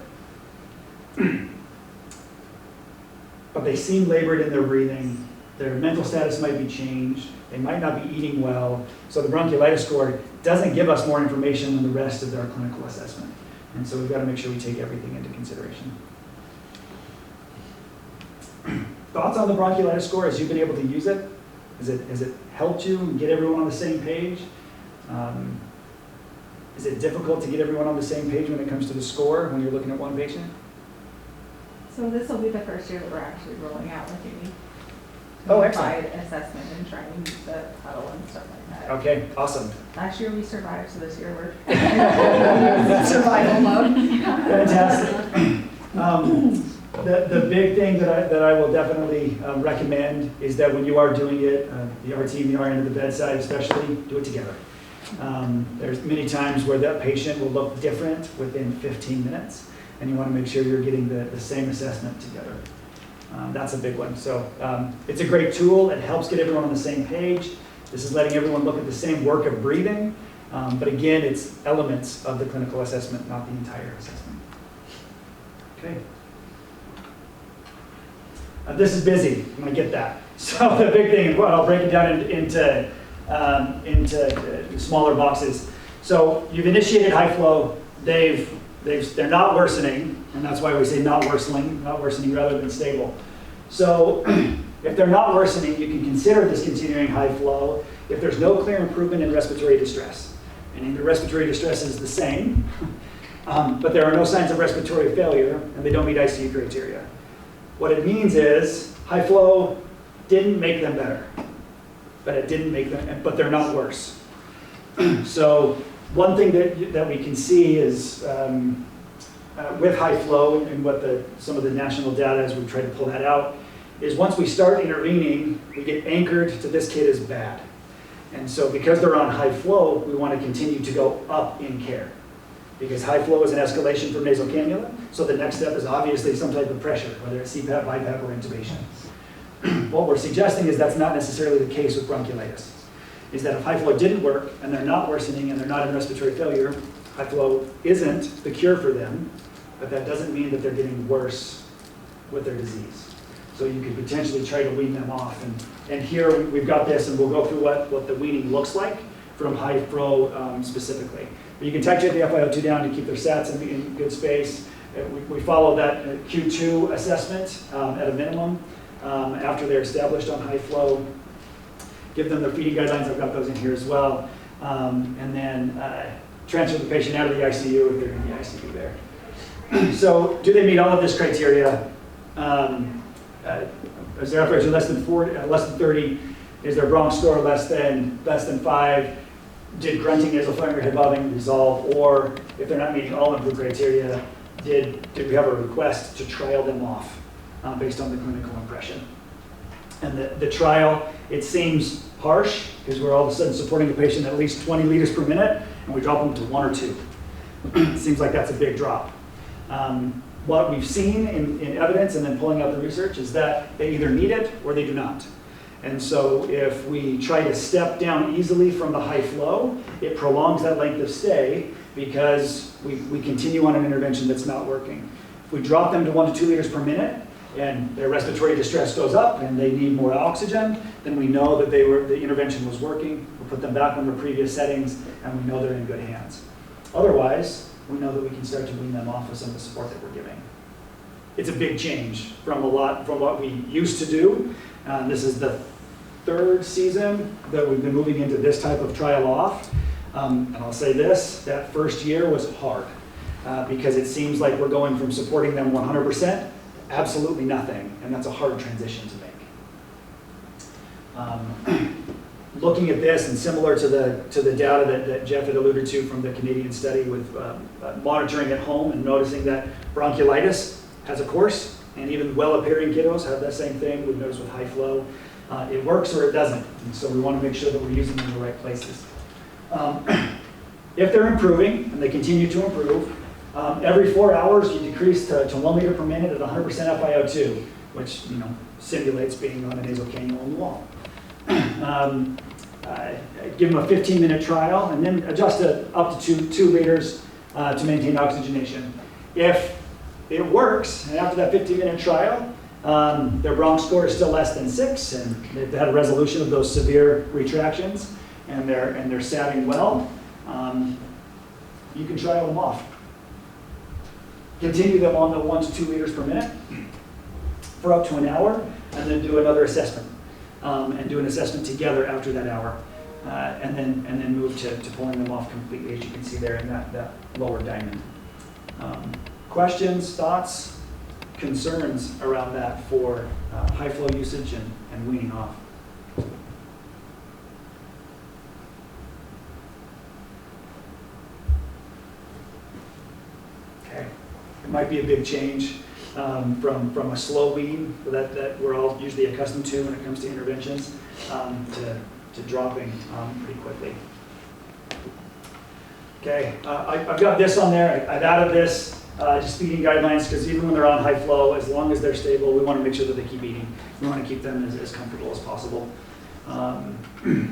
But they seem labored in their breathing. Their mental status might be changed. They might not be eating well. So the bronchiolitis score doesn't give us more information than the rest of their clinical assessment. And so we've got to make sure we take everything into consideration. Thoughts on the bronchiolitis score as you've been able to use it? Has it helped you and get everyone on the same page? Is it difficult to get everyone on the same page when it comes to the score when you're looking at one patient? So this will be the first year that we're actually rolling out like a Oh, unified excellent. assessment and trying to use the huddle and stuff like that. Okay, awesome. Last year we survived, so this year we're survival mode. Fantastic. The big thing that I will definitely recommend is that when you are doing it, the RT and the RN at the bedside especially, do it together. There's many times where that patient will look different within 15 minutes, and you want to make sure you're getting the same assessment together. That's a big one. So it's a great tool. It helps get everyone on the same page. This is letting everyone look at the same work of breathing. But again, it's elements of the clinical assessment, not the entire assessment. Okay. This is busy. I'm going to get that. So the big thing, well, I'll break it down into smaller boxes. So you've initiated high flow. They're not worsening, and that's why we say not worsening rather than stable. So if they're not worsening, you can consider discontinuing high flow if there's no clear improvement in respiratory distress. And the respiratory distress is the same, but there are no signs of respiratory failure, and they don't meet ICU criteria. What it means is high flow didn't make them better, but they're not worse. So one thing that we can see is with high flow, and what some of the national data, as we try to pull that out, is once we start intervening, we get anchored to this kid as bad. And so because they're on high flow, we want to continue to go up in care. Because high flow is an escalation from nasal cannula, so the next step is obviously some type of pressure, whether it's CPAP, BiPAP, or intubation. What we're suggesting is that's not necessarily the case with bronchiolitis. Is that if high flow didn't work, and they're not worsening, and they're not in respiratory failure, high flow isn't the cure for them, but that doesn't mean that they're getting worse with their disease. So you could potentially try to wean them off. And here we've got this, and we'll go through what the weaning looks like from high flow specifically. But you can titrate the FiO2 down to keep their sats in good space. We follow that Q2 assessment at a minimum after they're established on high flow. Give them their feeding guidelines. I've got those in here as well. And then transfer the patient out of the ICU if they're in the ICU there. So do they meet all of this criteria? Is their FiO2 less than 30? Is their bronch score less than 5? Did grunting, nasopharyngeal, head bobbing resolve? Or if they're not meeting all of the criteria, did we have a request to trial them off based on the clinical impression? And the trial, it seems harsh because we're all of a sudden supporting the patient at least 20 liters per minute, and we drop them to 1 or 2. It seems like that's a big drop. What we've seen in evidence and then pulling out the research is that they either need it or they do not. And so if we try to step down easily from the high flow, it prolongs that length of stay because we continue on an intervention that's not working. If we drop them to 1 to 2 liters per minute and their respiratory distress goes up and they need more oxygen, then we know that the intervention was working. We'll put them back on their previous settings and we know they're in good hands. Otherwise, we know that we can start to wean them off of some of the support that we're giving. It's a big change from what we used to do. This is the 3rd season that we've been moving into this type of trial off. And I'll say this, that first year was hard because it seems like we're going from supporting them 100%, absolutely nothing. And that's a hard transition to make. Looking at this, and similar to the data that Jeff had alluded to from the Canadian study with monitoring at home and noticing that bronchiolitis has a course, and even well-appearing kiddos have that same thing. We've noticed with high flow. It works or it doesn't. And so we want to make sure that we're using them in the right places. If they're improving, and they continue to improve, every 4 hours you decrease to 1 liter per minute at 100% FiO2, which simulates being on a nasal cannula on the wall. Give them a 15-minute trial, and then adjust it up to 2 liters to maintain oxygenation. If it works, and after that 15-minute trial, their bronch score is still less than 6, and they've had a resolution of those severe retractions, and they're satting well, you can trial them off. Continue them on the 1 to 2 liters per minute for up to an hour, and then do another assessment, and do an assessment together after that hour, and then move to pulling them off completely, as you can see there in that lower diamond. Questions, thoughts, concerns around that for high flow usage and weaning off? Okay, it might be a big change from a slow wean that we're all usually accustomed to when it comes to interventions to dropping pretty quickly. Okay, I've got this on there. I've added this. Just feeding guidelines, because even when they're on high flow, as long as they're stable, we want to make sure that they keep eating. We want to keep them as comfortable as possible. And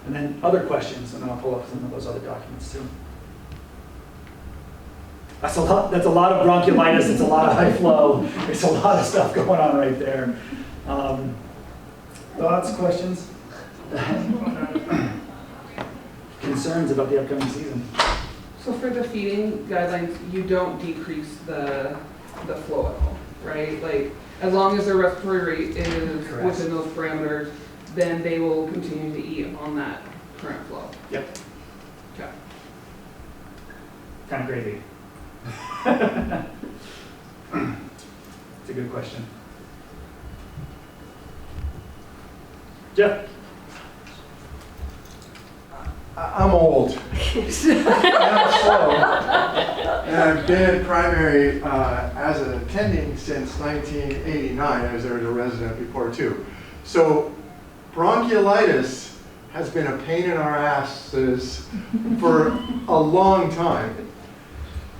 then other questions, and I'll pull up some of those other documents too. That's a lot of bronchiolitis, it's a lot of high flow, it's a lot of stuff going on right there. Thoughts, questions? Concerns about the upcoming season? So for the feeding guidelines, you don't decrease the flow at all, right? Like, as long as their respiratory rate is Correct. within those parameters, then they will continue to eat on that current flow. Yep. Okay. Kind of crazy. It's a good question. Jeff? I'm old. And I'm slow. And I've been primary as an attending since 1989. I was there as a resident before too. So bronchiolitis has been a pain in our asses for a long time.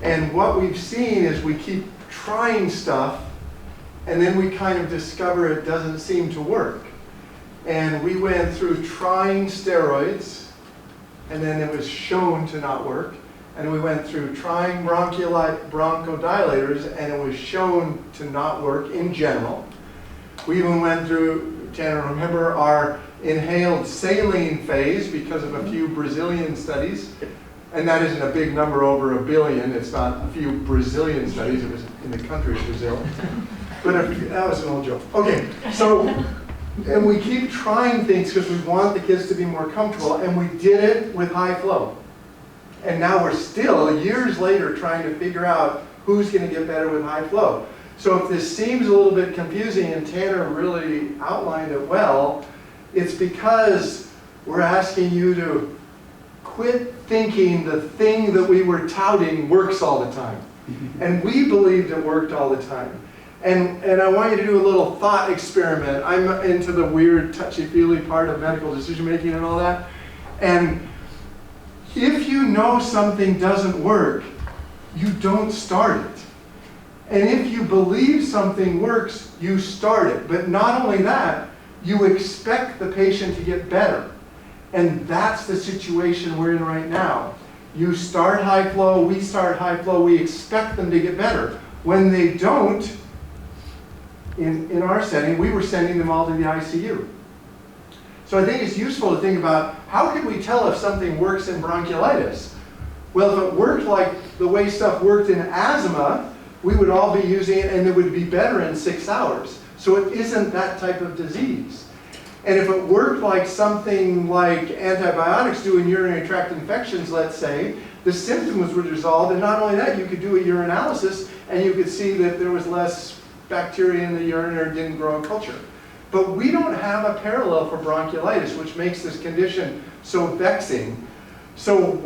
And what we've seen is we keep trying stuff and then we kind of discover it doesn't seem to work. And we went through trying steroids, and then it was shown to not work. And we went through trying bronchodilators, and it was shown to not work in general. We even went through, Tanner, remember our inhaled saline phase because of a few Brazilian studies. And that isn't a big number over 1 billion. It's not a few Brazilian studies. It was in the country of Brazil. But that was an old joke. Okay, so, and we keep trying things because we want the kids to be more comfortable, and we did it with high flow. And now we're still, years later, trying to figure out who's going to get better with high flow. So if this seems a little bit confusing, and Tanner really outlined it well, it's because we're asking you to quit thinking the thing that we were touting works all the time. And we believed it worked all the time. And I want you to do a little thought experiment. I'm into the weird touchy-feely part of medical decision-making and all that. And if you know something doesn't work, you don't start it. And if you believe something works, you start it. But not only that, you expect the patient to get better. And that's the situation we're in right now. You start high flow, we start high flow, we expect them to get better. When they don't, in our setting, we were sending them all to the ICU. So I think it's useful to think about how can we tell if something works in bronchiolitis? Well, if it worked like the way stuff worked in asthma, we would all be using it and it would be better in 6 hours. So it isn't that type of disease. And if it worked like something like antibiotics do in urinary tract infections, let's say, the symptoms would resolve, and not only that, you could do a urinalysis and you could see that there was less bacteria in the urine or didn't grow in culture. But we don't have a parallel for bronchiolitis, which makes this condition so vexing. So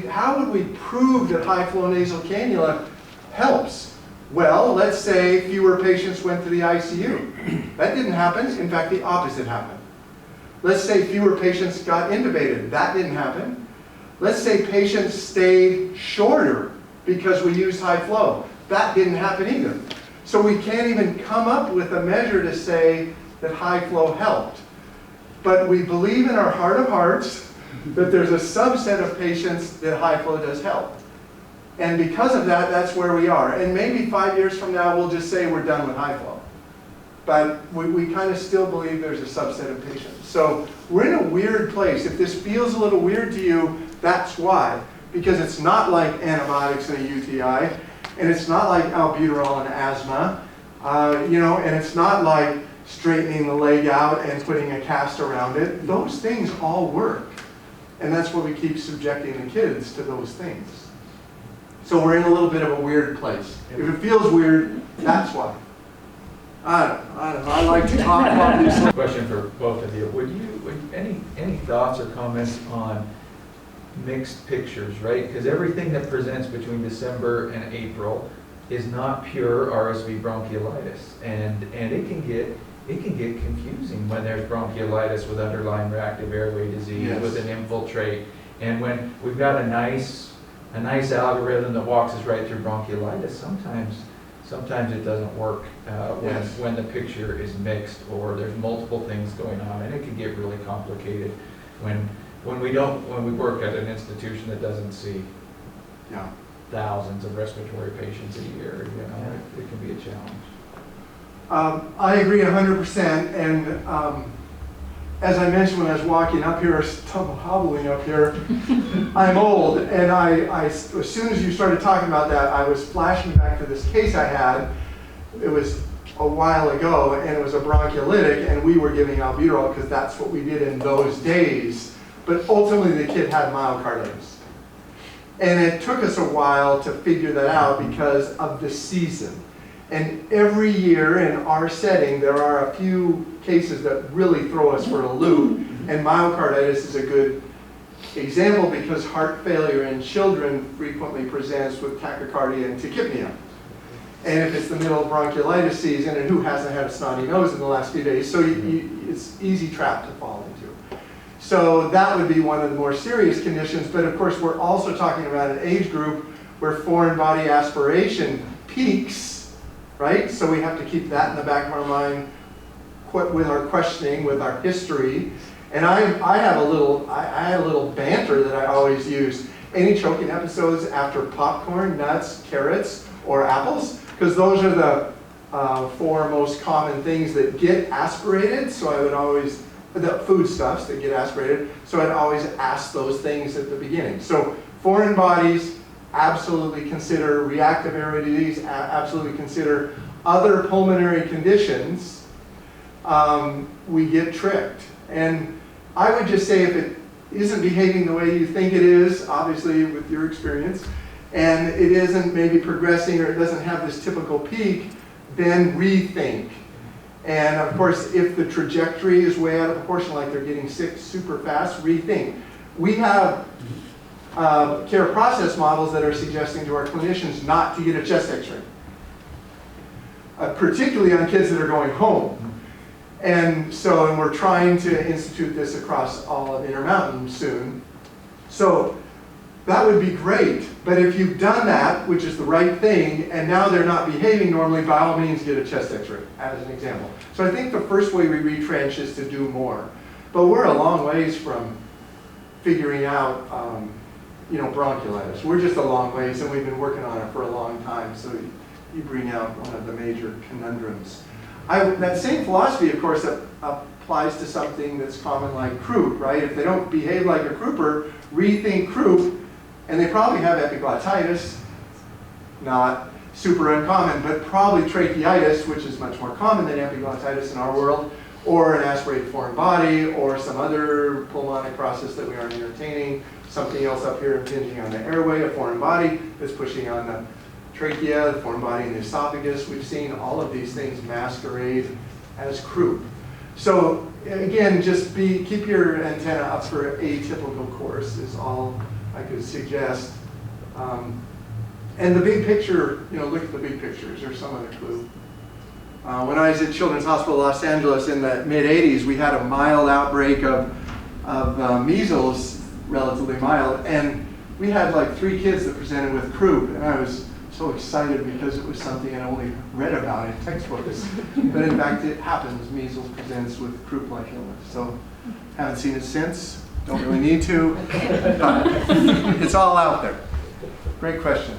how would we prove that high flow nasal cannula helps? Well, let's say fewer patients went to the ICU. That didn't happen. In fact, the opposite happened. Let's say fewer patients got intubated. That didn't happen. Let's say patients stayed shorter because we used high flow. That didn't happen either. So we can't even come up with a measure to say that high flow helped. But we believe in our heart of hearts that there's a subset of patients that high flow does help. And because of that, that's where we are. And maybe 5 years from now, we'll just say we're done with high flow. But we kind of still believe there's a subset of patients. So we're in a weird place. If this feels a little weird to you, that's why. Because it's not like antibiotics and a UTI, and it's not like albuterol and asthma, and it's not like straightening the leg out and putting a cast around it. Those things all work. And that's why we keep subjecting the kids to those things. So we're in a little bit of a weird place. If it feels weird, that's why. I don't know. I like to talk about this. Question for both of you. Any thoughts or comments on mixed pictures, right? Because everything that presents between December and April is not pure RSV bronchiolitis, and it can get confusing when there's bronchiolitis with underlying reactive airway disease, yes, with an infiltrate, and when we've got a nice algorithm that walks us right through bronchiolitis. Sometimes it doesn't work when the picture is mixed or there's multiple things going on, and it can get really complicated when we work at an institution that doesn't see thousands of respiratory patients a year. It can be a challenge. I agree 100%, and as I mentioned when I was walking up here, hobbling up here, I'm old, and as soon as you started talking about that, I was flashing back to this case I had. It was a while ago, and it was a broncholytic, and we were giving albuterol because that's what we did in those days. But ultimately, the kid had myocarditis. And it took us a while to figure that out because of the season. And every year in our setting, there are a few cases that really throw us for a loop. And myocarditis is a good example because heart failure in children frequently presents with tachycardia and tachypnea. And if it's the middle of bronchiolitis season, and who hasn't had a snotty nose in the last few days, so it's easy trap to fall into. So that would be one of the more serious conditions, but of course we're also talking about an age group where foreign body aspiration peaks, right? So we have to keep that in the back of our mind with our questioning, with our history. And I had a little banter that I always use. any choking episodes after popcorn, nuts, carrots, or apples, because those are the 4 most common things that get aspirated. So I would always, the foodstuffs that get aspirated, so I'd always ask those things at the beginning. So foreign bodies, absolutely consider reactive airway disease, absolutely consider other pulmonary conditions. We get tricked. And I would just say if it isn't behaving the way you think it is, obviously with your experience, and it isn't maybe progressing or it doesn't have this typical peak, then rethink. And of course, if the trajectory is way out of proportion, like they're getting sick super fast, rethink. We have care process models that are suggesting to our clinicians not to get a chest x-ray, particularly on kids that are going home. And so, and we're trying to institute this across all of Intermountain soon. So that would be great. But if you've done that, which is the right thing, and now they're not behaving normally, by all means get a chest x-ray, as an example. So I think the first way we retrench is to do more. But we're a long ways from figuring out bronchiolitis. We're just a long ways, and we've been working on it for a long time. So you bring out one of the major conundrums. That same philosophy, of course, applies to something that's common like croup, right? If they don't behave like a crouper, rethink croup, and they probably have epiglottitis, not super uncommon, but probably tracheitis, which is much more common than epiglottitis in our world, or an aspirated foreign body, or some other pulmonic process that we aren't entertaining, something else up here impinging on the airway, a foreign body that's pushing on the trachea, the foreign body in the esophagus. We've seen all of these things masquerade as croup. So again, just keep your antenna up for atypical course is all I could suggest. And the big picture, look at the big pictures or some other clue. When I was at Children's Hospital Los Angeles in the mid-'80s, we had a mild outbreak of measles, relatively mild, and we had like 3 kids that presented with croup, and I was so excited because it was something I only read about in textbooks. But in fact, it happens. Measles presents with croup-like illness. So haven't seen it since. Don't really need to. But it's all out there. Great question.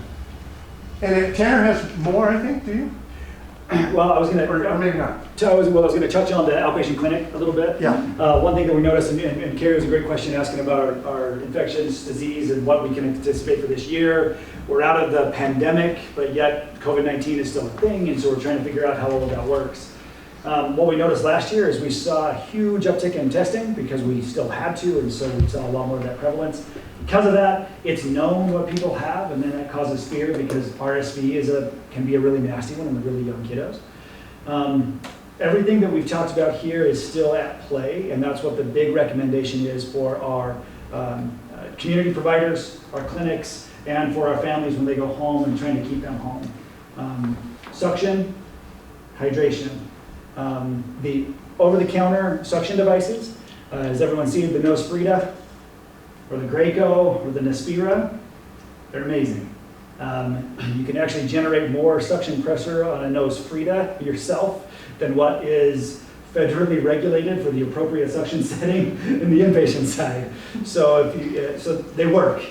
And Tanner has more, I think, do you? Well, I was going to, or maybe not. I was going to touch on the outpatient clinic a little bit. Yeah. One thing that we noticed, and Carrie was a great question asking about our infectious disease and what we can anticipate for this year. We're out of the pandemic, but yet COVID-19 is still a thing, and so we're trying to figure out how all of that works. What we noticed last year is we saw a huge uptick in testing because we still had to, and so we saw a lot more of that prevalence. Because of that, it's known what people have, and then that causes fear because RSV can be a really nasty one in the really young kiddos. Everything that we've talked about here is still at play, and that's what the big recommendation is for our community providers, our clinics, and for our families when they go home and trying to keep them home. Suction, hydration. The over-the-counter suction devices, has everyone seen the Nosferita, or the Graco, or the Nespira? They're amazing. You can actually generate more suction pressure on a Nosferita yourself than what is federally regulated for the appropriate suction setting in the inpatient side. So so they work,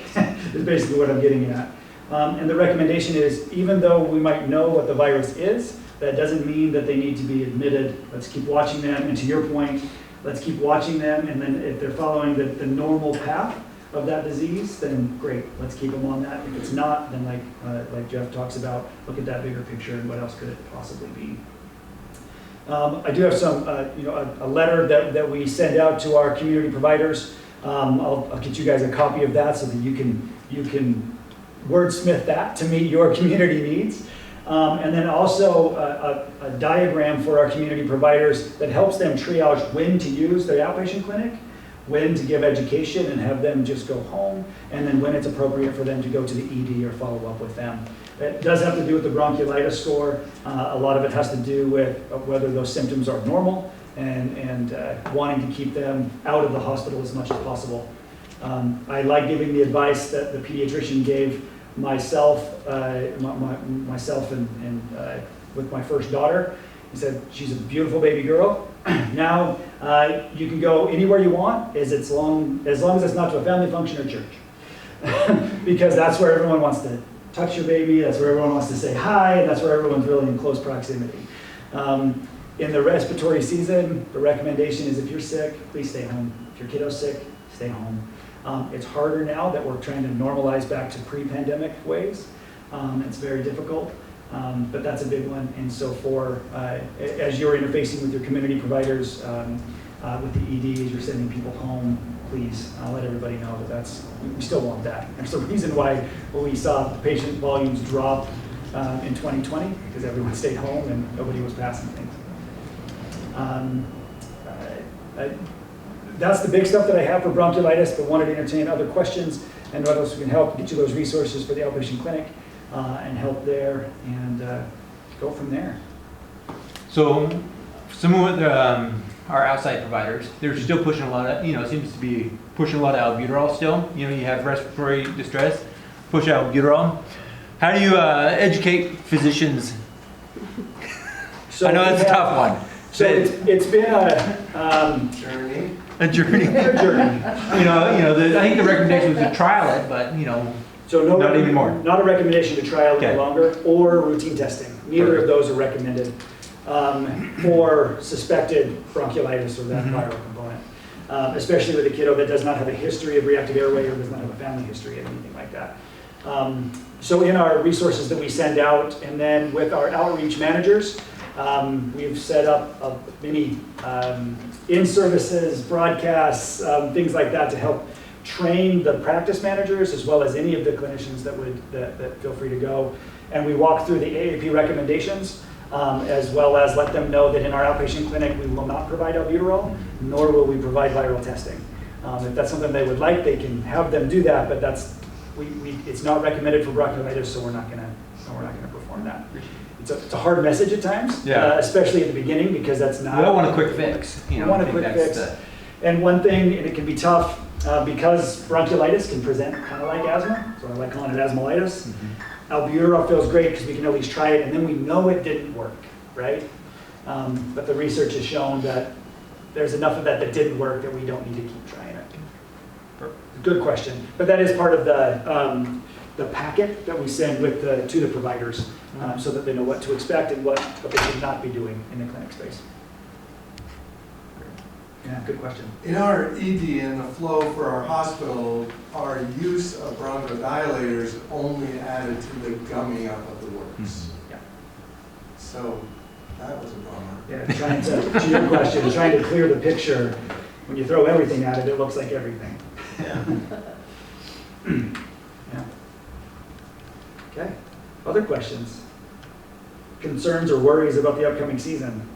is basically what I'm getting at. And the recommendation is, even though we might know what the virus is, that doesn't mean that they need to be admitted. Let's keep watching them, and to your point, let's keep watching them, and then if they're following the normal path of that disease, then great, let's keep them on that. If it's not, then like Jeff talks about, look at that bigger picture and what else could it possibly be. I do have some, a letter that we send out to our community providers. I'll get you guys a copy of that so that you can wordsmith that to meet your community needs. And then also a diagram for our community providers that helps them triage when to use their outpatient clinic, when to give education and have them just go home, and then when it's appropriate for them to go to the ED or follow up with them. It does have to do with the bronchiolitis score. A lot of it has to do with whether those symptoms are normal and wanting to keep them out of the hospital as much as possible. I like giving the advice that the pediatrician gave myself, myself and with my first daughter. He said, she's a beautiful baby girl. Now you can go anywhere you want as long as it's not to a family function or church. because that's where everyone wants to touch your baby, that's where everyone wants to say hi, and that's where everyone's really in close proximity. In the respiratory season, the recommendation is if you're sick, please stay home. If your kiddo's sick, stay home. It's harder now that we're trying to normalize back to pre-pandemic ways. It's very difficult, but that's a big one. And so as you're interfacing with your community providers, with the EDs, you're sending people home, please let everybody know that we still want that. There's a reason why we saw the patient volumes drop in 2020, because everyone stayed home and nobody was passing things. That's the big stuff that I have for bronchiolitis, but wanted to entertain other questions and what else we can help, get you those resources for the outpatient clinic and help there and go from there. So some of our outside providers, they're still pushing a lot of, seems to be pushing a lot of albuterol still. You have respiratory distress, push albuterol. How do you educate physicians? So I know that's a tough one. So it's been a Journey. A journey. a journey. I think the recommendation was to trial it, but So not anymore. Not a recommendation to trial Okay. any longer, or routine testing. Neither of those are recommended for suspected bronchiolitis or that viral component, especially with a kiddo that does not have a history of reactive airway or does not have a family history of anything like that. So in our resources that we send out, and then with our outreach managers, we've set up many in-services, broadcasts, things like that to help train the practice managers as well as any of the clinicians that feel free to go. And we walk through the AAP recommendations as well as let them know that in our outpatient clinic we will not provide albuterol, nor will we provide viral testing. If that's something they would like, they can have them do that, but it's not recommended for bronchiolitis, so we're not gonna perform that. It's a hard message at times, especially at the beginning, because that's not. We don't want a quick fix. We want a quick fix. And one thing, and it can be tough, because bronchiolitis can present kind of like asthma, so I like calling it asthmalitis. Albuterol feels great because we can at least try it, and then we know it didn't work, right? But the research has shown that there's enough of that didn't work that we don't need to keep trying it. Good question. But that is part of the packet that we send to the providers, so that they know what to expect and what they should not be doing in the clinic space. Yeah, good question. In our ED and the flow for our hospital, our use of bronchodilators only added to the gumming up of the works. Yeah. So that was a bummer. Yeah, to your question, trying to clear the picture. When you throw everything at it, it looks like everything. Yeah. Yeah. Okay. Other questions? Concerns or worries about the upcoming season?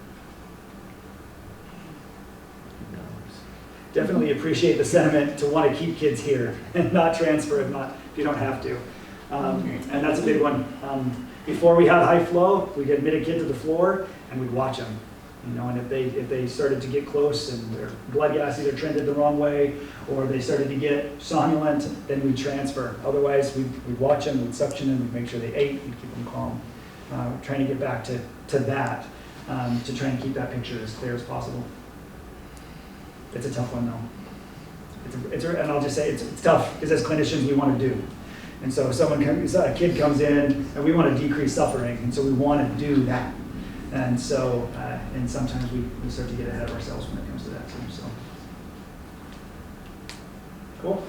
Definitely appreciate the sentiment to want to keep kids here and not transfer if you don't have to. And that's a big one. Before we had high flow, we'd admit a kid to the floor and we'd watch them. And if they started to get close and their blood gas either trended the wrong way or they started to get somnolent, then we'd transfer. Otherwise, we'd watch them, we'd suction them, we'd make sure they ate, we'd keep them calm. Trying to get back to that, to try and keep that picture as clear as possible. It's a tough one though. And I'll just say it's tough because as clinicians we want to do. And so if a kid comes in and we want to decrease suffering, and so we want to do that. And so, and sometimes we start to get ahead of ourselves when it comes to that too. So, cool.